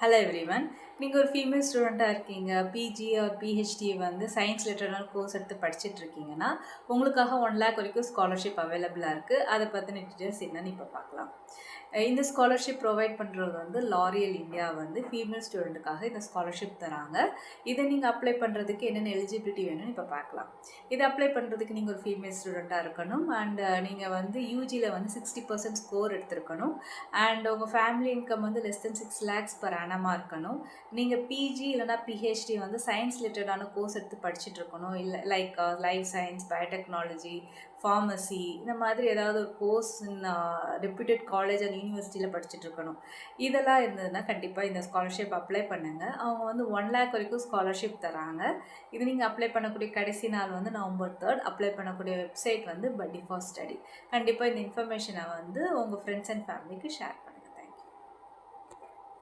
Hello everyone. நீங்கள் ஒரு female ஸ்டூடெண்ட்டாக இருக்கீங்க, பிஜி ஆர் பிஹெச்டி வந்து சயின்ஸ் ரிலேட்டடான கோர்ஸ் எடுத்து படிச்சுட்டு இருக்கீங்கன்னா, உங்களுக்காக 1,00,000 வரைக்கும் ஸ்காலர்ஷிப் அவைலபிளாக இருக்குது. அதை பற்றின டீட்டெயில்ஸ் என்னன்னு இப்போ பார்க்கலாம். இந்த ஸ்காலர்ஷிப் ப்ரொவைட் பண்ணுறது வந்து லாரியல் இந்தியா வந்து ஃபீமேல் ஸ்டூடெண்ட்டுக்காக இந்த ஸ்காலர்ஷிப் தராங்க. இதை நீங்கள் அப்ளை பண்ணுறதுக்கு என்னென்ன எலிஜிபிலிட்டி வேணும்னு இப்போ பார்க்கலாம். இதை அப்ளை பண்ணுறதுக்கு நீங்கள் ஒரு ஃபீமேல் ஸ்டூடெண்ட்டாக இருக்கணும் அண்ட் நீங்கள் வந்து யூஜியில் வந்து 60% ஸ்கோர் எடுத்திருக்கணும் அண்ட் உங்கள் ஃபேமிலி இன்கம் வந்து less than 6 lakhs per annum இருக்கணும். நீங்கள் பிஜி இல்லைனா பிஹெச்டி வந்து சயின்ஸ் ரிலேட்டடான கோர்ஸ் எடுத்து படிச்சுட்டு இருக்கணும். இல்லை like life science, biotechnology, pharmacy, இந்த மாதிரி ஏதாவது ஒரு கோர்ஸ் ரெப்யூட்டட் காலேஜ் அண்ட் யூனிவர்சிட்டியில் படிச்சுட்டு இருக்கணும். இதெல்லாம் இருந்ததுன்னா கண்டிப்பாக இந்த ஸ்காலர்ஷிப் அப்ளை பண்ணுங்கள். அவங்க வந்து 1,00,000 வரைக்கும் ஸ்காலர்ஷிப் தராங்க. இது நீங்கள் அப்ளை பண்ணக்கூடிய கடைசி நாள் வந்து நவம்பர் 3. அப்ளை பண்ணக்கூடிய வெப்சைட் வந்து பட்டி ஃபார் ஸ்டடி. கண்டிப்பாக இந்த இன்ஃபர்மேஷனை வந்து உங்கள் ஃப்ரெண்ட்ஸ் அண்ட் ஃபேமிலிக்கு ஷேர் பண்ணுங்கள்.